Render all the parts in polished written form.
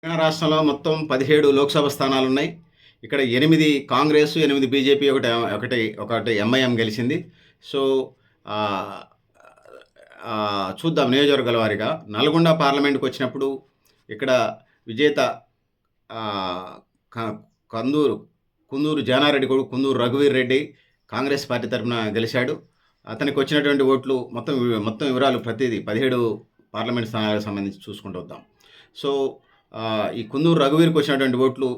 తెలంగాణ రాష్ట్రంలో మొత్తం 17 లోక్సభ స్థానాలున్నాయి. ఇక్కడ 8 కాంగ్రెస్, 8 బీజేపీ, ఒకటి ఎంఐఎం గెలిచింది. సో, ఆహ్, చూద్దాం నియోజకవర్గాల వారీగా. నల్గొండ పార్లమెంట్‌కొచ్చినప్పుడు ఇక్కడ విజేత ఆహ్, క కందూరు కుందూరు జానారెడ్డి కొడుకు కుందూరు రఘువీర్ రెడ్డి కాంగ్రెస్ పార్టీ తరపున గెలిచాడు. అతనికొచ్చినటువంటి ఓట్లు మొత్తం వివరాలు ప్రతీది 17 పార్లమెంట్ స్థానాలకు సంబంధించి చూసుకుంటూ వద్దాం. సో, ఈ కుందూరు రఘువీర్‌కి వచ్చినటువంటి ఓట్లు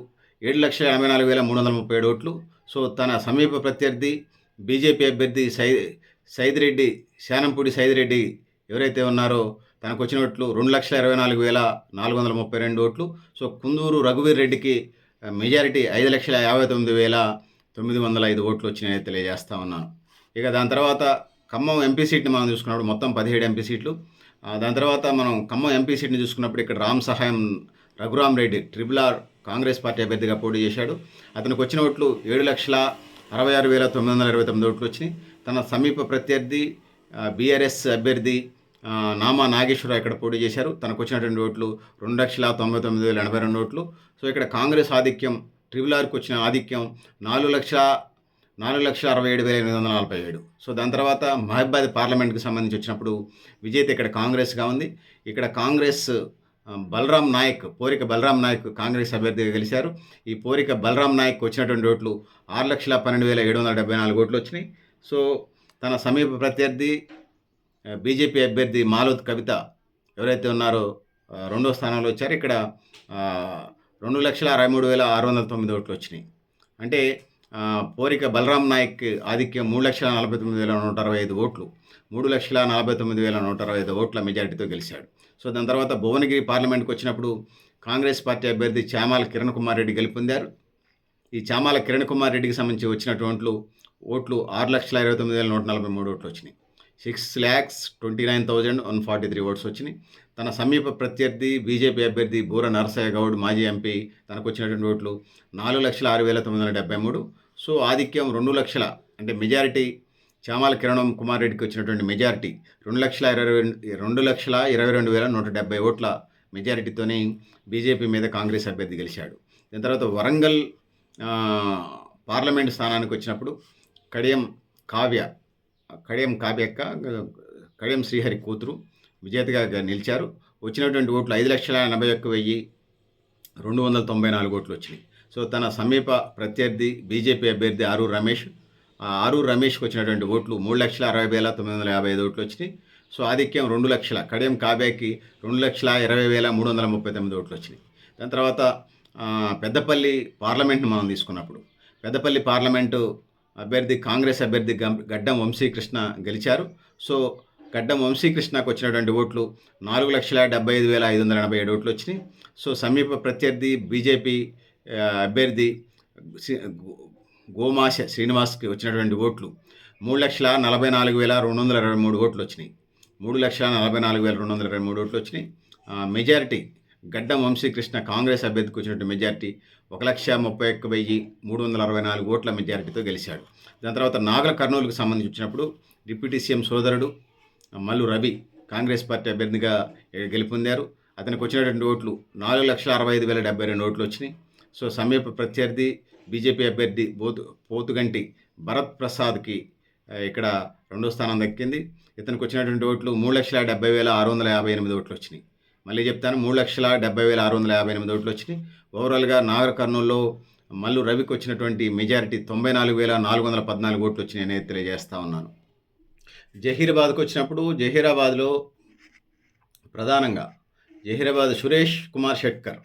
7,84,337 ఓట్లు. సో, తన సమీప ప్రత్యర్థి బీజేపీ అభ్యర్థి సైదిరెడ్డి శానంపూడి సైదిరెడ్డి ఎవరైతే ఉన్నారో తనకొచ్చిన ఓట్లు 2,24,432 ఓట్లు. సో, కుందూరు రఘువీర్ రెడ్డికి మెజారిటీ 5,59,905 ఓట్లు వచ్చినాయని తెలియజేస్తా ఉన్నాను. ఇక దాని తర్వాత ఖమ్మం ఎంపీ సీట్‌ని మనం చూసుకున్నప్పుడు మొత్తం 17 ఎంపీ సీట్లు. దాని తర్వాత మనం ఖమ్మం ఎంపీ సీట్‌ని చూసుకున్నప్పుడు ఇక్కడ రామ్ సహాయం రఘురామ్ రెడ్డి RRR కాంగ్రెస్ పార్టీ అభ్యర్థిగా పోటీ చేశాడు. అతనికి వచ్చిన ఓట్లు 7,66,929 ఓట్లు వచ్చినాయి. తన సమీప ప్రత్యర్థి బీఆర్ఎస్ అభ్యర్థి నామా నాగేశ్వరరావు ఇక్కడ పోటీ చేశారు. తనకు వచ్చినటువంటి ఓట్లు 2,99,082 ఓట్లు. సో, ఇక్కడ కాంగ్రెస్ ఆధిక్యం, RRRకి వచ్చిన ఆధిక్యం 4,67,847. సో, దాని తర్వాత మహబాద్ పార్లమెంట్కి సంబంధించి వచ్చినప్పుడు విజేత ఇక్కడ కాంగ్రెస్గా ఉంది. ఇక్కడ కాంగ్రెస్ పోరిక బలరాం నాయక్ కాంగ్రెస్ అభ్యర్థిగా గెలిచారు. ఈ పోరిక బలరాం నాయక్ వచ్చినటువంటి ఓట్లు 6,12,774 ఓట్లు వచ్చినాయి. సో, తన సమీప ప్రత్యర్థి బీజేపీ అభ్యర్థి మాలోత్ కవిత ఎవరైతే ఉన్నారో రెండో స్థానంలో వచ్చారు. ఇక్కడ 2,63,609 ఓట్లు వచ్చినాయి. అంటే పోరిక బలరాం నాయక్ ఆధిక్యం 3,49,165 ఓట్లు, 3,49,165 ఓట్ల మెజారిటీతో గెలిచాడు. సో, దాని తర్వాత భువనగిరి పార్లమెంట్కి వచ్చినప్పుడు కాంగ్రెస్ పార్టీ అభ్యర్థి చామాల కిరణ్ కుమార్ రెడ్డి గెలుపొందారు. ఈ చామాల కిరణ్ కుమార్ రెడ్డికి సంబంధించి వచ్చినటువంటి ఓట్లు 6,29,143 ఓట్లు వచ్చినాయి. 6,29,143 ఓట్స్ వచ్చినాయి. తన సమీప ప్రత్యర్థి బీజేపీ అభ్యర్థి బూర నరసయ్య గౌడ్ మాజీ ఎంపీ తనకు వచ్చినటువంటి ఓట్లు 4,06,973. సో, ఆధిక్యం 2 లక్షల అంటే మెజారిటీ చామాల కిరణ్ కుమార్ రెడ్డికి వచ్చినటువంటి మెజారిటీ 2,22,170 ఓట్ల మెజారిటీతోని బీజేపీ మీద కాంగ్రెస్ అభ్యర్థి గెలిచాడు. దాని తర్వాత వరంగల్ పార్లమెంట్ స్థానానికి వచ్చినప్పుడు కడియం కావ్యక్క కడియం శ్రీహరి కూతురు విజేతగా నిలిచారు. వచ్చినటువంటి ఓట్లు 5,81,294 ఓట్లు వచ్చినాయి. సో, తన సమీప ప్రత్యర్థి బీజేపీ అభ్యర్థి ఆరూరు రమేష్కి వచ్చినటువంటి ఓట్లు 3,60,955 ఓట్లు వచ్చినాయి. సో, ఆధిక్యం 2 లక్షల కడియం కావ్యకి 2,20,339 ఓట్లు వచ్చినాయి. దాని తర్వాత పెద్దపల్లి పార్లమెంట్ని మనం తీసుకున్నప్పుడు పెద్దపల్లి పార్లమెంటు అభ్యర్థి కాంగ్రెస్ అభ్యర్థి గడ్డం వంశీకృష్ణ గెలిచారు. సో, గడ్డం వంశీకృష్ణకు వచ్చినటువంటి ఓట్లు 4,75,587 ఓట్లు వచ్చినాయి. సో, సమీప ప్రత్యర్థి బీజేపీ అభ్యర్థి గోమాశ శ్రీనివాస్కి వచ్చినటువంటి ఓట్లు 3,44,223 ఓట్లు వచ్చినాయి. 3,44,223 ఓట్లు వచ్చినాయి. మెజారిటీ గడ్డం వంశీకృష్ణ కాంగ్రెస్ అభ్యర్థికి వచ్చినటువంటి మెజారిటీ 1,31,364 ఓట్ల మెజారిటీతో గెలిచాడు. దాని తర్వాత నాగర్ కర్నూలుకు సంబంధించి వచ్చినప్పుడు డిప్యూటీ సీఎం సోదరుడు మల్లు రవి కాంగ్రెస్ పార్టీ అభ్యర్థిగా గెలుపొందారు. అతనికి వచ్చినటువంటి ఓట్లు 4,65,072 ఓట్లు వచ్చినాయి. సో, సమీప ప్రత్యర్థి బీజేపీ అభ్యర్థి పోతుగంటి భరత్ ప్రసాద్కి ఇక్కడ రెండో స్థానం దక్కింది. ఇతనికి వచ్చినటువంటి ఓట్లు 3,70,658 ఓట్లు వచ్చినాయి. మళ్ళీ చెప్తాను, 3,70,658 ఓట్లు వచ్చినాయి. ఓవరాల్గా నాగర్ కర్నూలులో మల్లు రవికి వచ్చినటువంటి మెజారిటీ 94,414 ఓట్లు వచ్చినాయి అనేది తెలియజేస్తా ఉన్నాను. జహీరాబాద్కి వచ్చినప్పుడు జహీరాబాద్లో ప్రధానంగా సురేష్ కుమార్ షెట్కర్,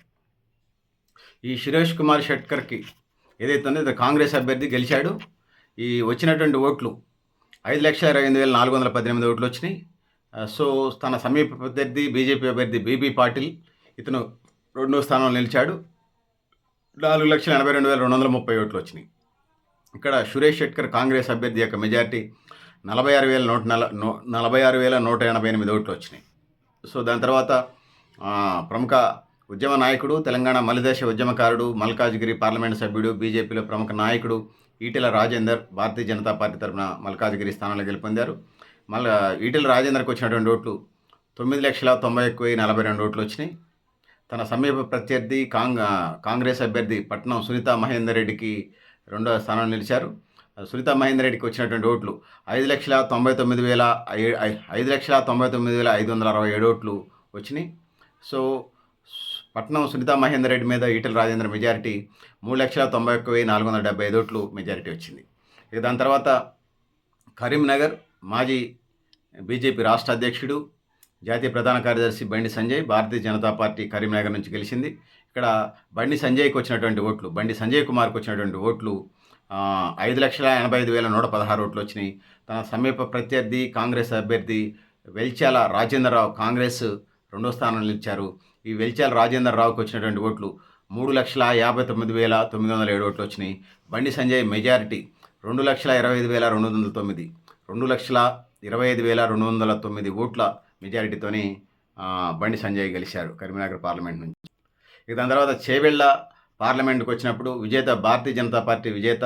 ఈ సురేష్ కుమార్ షెట్కర్కి ఏదైతే కాంగ్రెస్ అభ్యర్థి గెలిచాడు. ఈ వచ్చినటువంటి ఓట్లు 5,28,418 ఓట్లు వచ్చినాయి. సో, తన సమీప ప్రత్యర్థి బీజేపీ అభ్యర్థి బీబీ పాటిల్ ఇతను రెండో స్థానంలో నిలిచాడు. 4,82,230 ఓట్లు వచ్చినాయి. ఇక్కడ సురేష్ షెట్కర్ కాంగ్రెస్ అభ్యర్థి యొక్క మెజార్టీ 46,188 ఓట్లు వచ్చినాయి. సో, దాని తర్వాత ప్రముఖ ఉద్యమ నాయకుడు, తెలంగాణ మలిదశ ఉద్యమకారుడు, మల్కాజ్గిరి పార్లమెంటు సభ్యుడు, బీజేపీలో ప్రముఖ నాయకుడు ఈటెల రాజేందర్ భారతీయ జనతా పార్టీ తరఫున మల్కాజ్గిరి స్థానంలో గెలుపొందారు. ఈటెల రాజేందర్కి వచ్చినటువంటి ఓట్లు 9,91,042 ఓట్లు వచ్చినాయి. తన సమీప ప్రత్యర్థి కాంగ్రెస్ అభ్యర్థి పట్నం సునీతా మహేందర్ రెడ్డికి రెండవ స్థానంలో నిలిచారు. సునీతా మహేందర్ రెడ్డికి వచ్చినటువంటి ఓట్లు 5,99,567 ఓట్లు వచ్చినాయి. సో పట్నం సునీతా మహేందర్ రెడ్డి మీద ఈటెల రాజేందర్ మెజారిటీ 3,91,475 ఓట్లు మెజారిటీ వచ్చింది. ఇక దాని తర్వాత కరీంనగర్ మాజీ బీజేపీ రాష్ట్ర అధ్యక్షుడు జాతీయ ప్రధాన కార్యదర్శి బండి సంజయ్ భారతీయ జనతా పార్టీ కరీంనగర్ నుంచి గెలిచింది. ఇక్కడ బండి సంజయ్ కుమార్కి వచ్చినటువంటి ఓట్లు 5,85,116 ఓట్లు వచ్చినాయి. తన సమీప ప్రత్యర్థి కాంగ్రెస్ అభ్యర్థి వెల్చాల రాజేంద్రరావు కాంగ్రెస్ రెండో స్థానంలో నిలిచారు. ఈ వెల్చాల రాజేంద్రరావుకి వచ్చినటువంటి ఓట్లు 3,59,907 ఓట్లు వచ్చినాయి. బండి సంజయ్ మెజారిటీ 2,25,209 2,25,209 ఓట్ల మెజారిటీతోని బండి సంజయ్ గెలిచారు కరీంనగర్ పార్లమెంట్ నుంచి. ఇక దాని తర్వాత చేవెళ్ళ పార్లమెంట్కి వచ్చినప్పుడు భారతీయ జనతా పార్టీ విజేత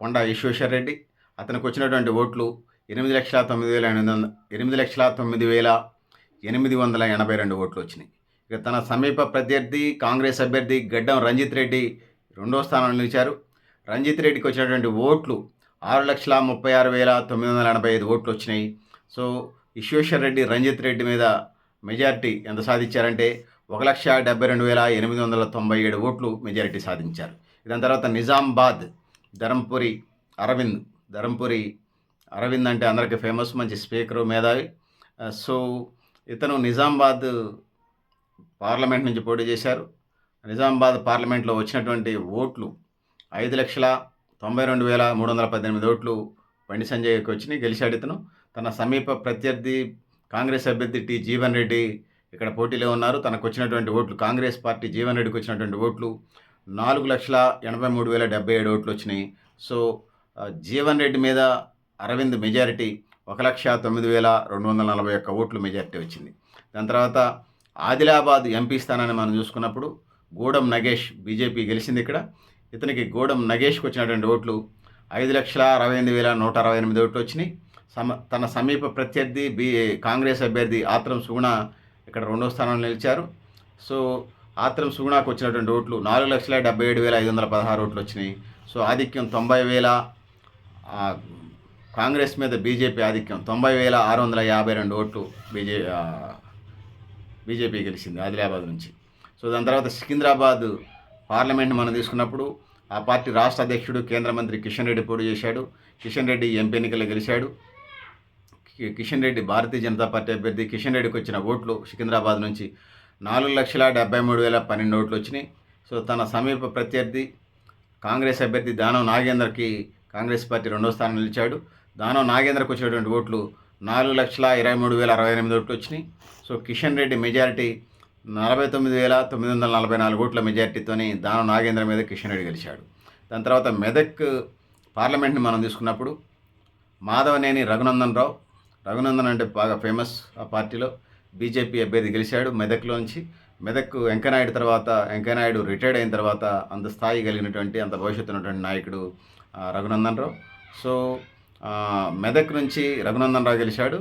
కొండ ఈశ్వేశ్వర్ రెడ్డి, అతనికి వచ్చినటువంటి ఓట్లు 8,09,882 ఓట్లు వచ్చినాయి. ఇక తన సమీప ప్రత్యర్థి కాంగ్రెస్ అభ్యర్థి గడ్డం రంజిత్ రెడ్డి రెండో స్థానంలో నిలిచారు. రంజిత్ రెడ్డికి వచ్చినటువంటి ఓట్లు 6,36,985 ఓట్లు వచ్చినాయి. సో ఈశ్వేశ్వర్ రెడ్డి రంజిత్ రెడ్డి మీద మెజారిటీ ఎంత సాధించారంటే 1,72,897 ఓట్లు మెజారిటీ సాధించారు. దాని తర్వాత నిజామాబాద్ ధరంపురి అరవింద్ అంటే అందరికీ ఫేమస్, మంచి స్పీకరు, మేధావి. సో ఇతను నిజామాబాద్ పార్లమెంట్ నుంచి పోటీ చేశారు. నిజామాబాద్ పార్లమెంట్లో వచ్చినటువంటి ఓట్లు 5,92,318 ఓట్లు బండి సంజయ్కి వచ్చినాయి, గెలిచాడు ఇతను. తన సమీప ప్రత్యర్థి కాంగ్రెస్ అభ్యర్థి టి జీవన్ రెడ్డి ఇక్కడ పోటీలో ఉన్నారు. తనకు వచ్చినటువంటి ఓట్లు కాంగ్రెస్ పార్టీ జీవన్ రెడ్డికి వచ్చినటువంటి ఓట్లు 4,83,077 ఓట్లు వచ్చినాయి. సో జీవన్ రెడ్డి మీద అరవింద్ మెజారిటీ 1,09,241 ఓట్లు మెజారిటీ వచ్చింది. దాని తర్వాత ఆదిలాబాద్ ఎంపీ స్థానాన్ని మనం చూసుకున్నప్పుడు గూడెం నగేష్ బీజేపీ గెలిచింది. ఇక్కడ ఇతనికి గూడెం నగేష్కి వచ్చినటువంటి ఓట్లు 5,68,168 ఓట్లు వచ్చినాయి. తన సమీప ప్రత్యర్థి కాంగ్రెస్ అభ్యర్థి ఆత్రం సుగుణ ఇక్కడ రెండో స్థానంలో నిలిచారు. సో ఆత్రం సుగుణకు వచ్చినటువంటి ఓట్లు 4,77,516 ఓట్లు వచ్చినాయి. సో ఆధిక్యం 90,000, కాంగ్రెస్ మీద బీజేపీ ఆధిక్యం 90,652 ఓట్లు బీజేపీ గెలిచింది ఆదిలాబాద్ నుంచి. సో దాని తర్వాత సికింద్రాబాద్ పార్లమెంట్ మనం తీసుకున్నప్పుడు ఆ పార్టీ రాష్ట్ర అధ్యక్షుడు కేంద్ర మంత్రి కిషన్ రెడ్డి పోటీ చేశాడు. కిషన్ రెడ్డి ఎంపీ ఎన్నికల్లో గెలిచాడు. కిషన్ రెడ్డి భారతీయ జనతా పార్టీ అభ్యర్థి. కిషన్ రెడ్డికి వచ్చిన ఓట్లు సికింద్రాబాద్ నుంచి 4,73,012 ఓట్లు వచ్చినాయి. సో తన సమీప ప్రత్యర్థి కాంగ్రెస్ అభ్యర్థి దానం నాగేందర్కి కాంగ్రెస్ పార్టీ రెండో స్థానం నిలిచాడు. దానం నాగేందర్కి వచ్చినటువంటి ఓట్లు 4,23,068 ఓట్లు వచ్చినాయి. సో కిషన్ రెడ్డి మెజారిటీ 49,944 ఓట్ల మెజారిటీతోని దానం నాగేంద్ర మీద కిషన్ రెడ్డి గెలిచాడు. దాని తర్వాత మెదక్ పార్లమెంట్ని మనం తీసుకున్నప్పుడు మాధవనేని రఘునందన్ అంటే బాగా ఫేమస్ ఆ పార్టీలో, బీజేపీ అభ్యర్థి గెలిచాడు మెదక్లోంచి. మెదక్ వెంకయ్యనాయుడు తర్వాత వెంకయ్యనాయుడు రిటైర్డ్ అయిన తర్వాత అంత స్థాయి కలిగినటువంటి అంత భవిష్యత్తు ఉన్నటువంటి నాయకుడు రఘునందన్ రావు. సో మెదక్ నుంచి రఘునందన్ రావు గెలిచాడు.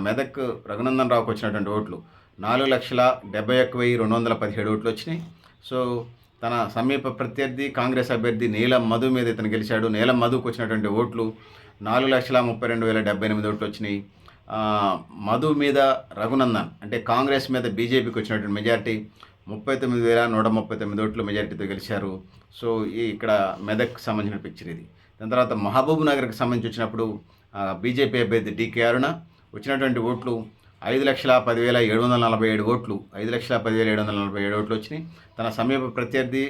మెదక్ రఘునందన్ రావుకి వచ్చినటువంటి ఓట్లు 4,71,217 ఓట్లు వచ్చినాయి. సో తన సమీప ప్రత్యర్థి కాంగ్రెస్ అభ్యర్థి నీలం మధు మీద ఇతను గెలిచాడు. నీలం మధుకు వచ్చినటువంటి ఓట్లు 4,32,078 ఓట్లు వచ్చినాయి. మధు మీద రఘునందన్ అంటే కాంగ్రెస్ మీద బీజేపీకి వచ్చినటువంటి మెజారిటీ 39,139 ఓట్లు మెజారిటీతో గెలిచారు. సో ఇక్కడ మెదక్కి సంబంధించిన పిక్చర్ ఇది. దాని తర్వాత మహబూబ్ నగర్కి సంబంధించి వచ్చినప్పుడు బీజేపీ అభ్యర్థి డికే అరుణ వచ్చినటువంటి ఓట్లు 5,10,747 ఓట్లు 5,10,747 ఓట్లు వచ్చినాయి. తన సమీప ప్రత్యర్థి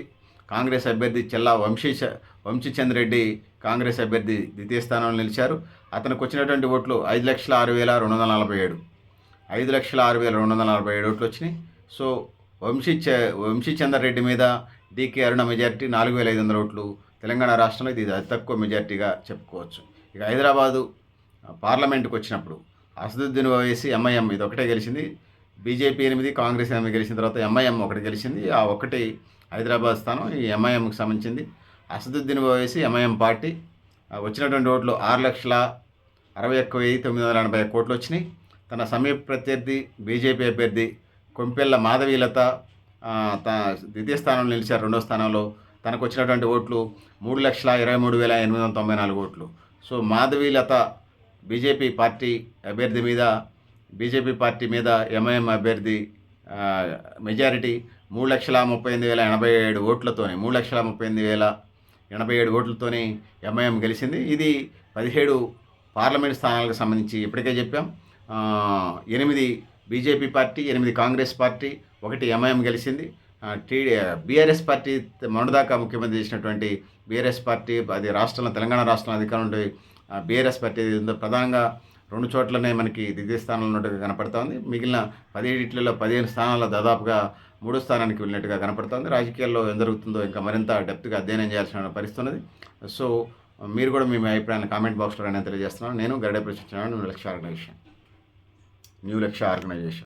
కాంగ్రెస్ అభ్యర్థి చెల్లా వంశీచంద్రెడ్డి కాంగ్రెస్ అభ్యర్థి ద్వితీయ స్థానంలో నిలిచారు. అతనికి వచ్చినటువంటి ఓట్లు 5,06,247 5,06,247 ఓట్లు వచ్చినాయి. సో వంశీచందర్ రెడ్డి మీద డికే అరుణ మెజారిటీ 4,500 ఓట్లు. తెలంగాణ రాష్ట్రంలో ఇది అతి తక్కువ మెజారిటీగా చెప్పుకోవచ్చు. ఇక హైదరాబాదు పార్లమెంటుకు వచ్చినప్పుడు అసదుద్దీన్ ఓవైసీ ఎంఐఎం ఇది ఒకటే గెలిచింది. బీజేపీ 8, కాంగ్రెస్ 8 గెలిచిన తర్వాత ఎంఐఎం ఒకటి గెలిచింది. ఆ ఒకటి హైదరాబాద్ స్థానం ఈ ఎంఐఎంకి సంబంధించింది. అసదుద్దీన్ ఓవైసీ ఎంఐఎం పార్టీ వచ్చినటువంటి ఓట్లు 6,61,981 ఓట్లు వచ్చినాయి. తన సమీప ప్రత్యర్థి బీజేపీ అభ్యర్థి కొంపెల్ల మాధవీలత ద్వితీయ స్థానంలో నిలిచారు. రెండో స్థానంలో తనకు వచ్చినటువంటి ఓట్లు 3,23,894 ఓట్లు. సో మాధవీలత బీజేపీ పార్టీ అభ్యర్థి మీద ఎంఐఎం అభ్యర్థి మెజారిటీ 3,38,087 ఓట్లతోని 3,38,087 ఓట్లతోని ఎంఐఎం గెలిచింది. ఇది 17 పార్లమెంట్ స్థానాలకు సంబంధించి ఇప్పటికే చెప్పాం. 8 BJP party, 8 Congress party, 1 MIM గెలిచింది. బీఆర్ఎస్ పార్టీ మొన్నదాకా ముఖ్యమంత్రి చేసినటువంటి బీఆర్ఎస్ పార్టీ అది రాష్ట్రంలో తెలంగాణ రాష్ట్రంలో అధికారం ఉండే బీఆర్ఎస్ పార్టీ ప్రధానంగా 2 చోట్లనే మనకి ద్వితీయ స్థానంలో ఉన్నట్టుగా కనపడుతోంది. మిగిలిన 17 15 స్థానాల్లో దాదాపుగా 3 స్థానానికి వెళ్ళినట్టుగా కనపడుతోంది. రాజకీయాల్లో ఏం జరుగుతుందో ఇంకా మరింత డెప్త్గా అధ్యయనం చేయాల్సిన పరిస్థితి ఉన్నది. సో మీరు కూడా మీ అభిప్రాయాన్ని కామెంట్ బాక్స్లో నేను తెలియజేస్తున్నాను. నేను గరిడే ప్రశ్నించాను న్యూ లక్ష్య ఆర్గనైజేషన్.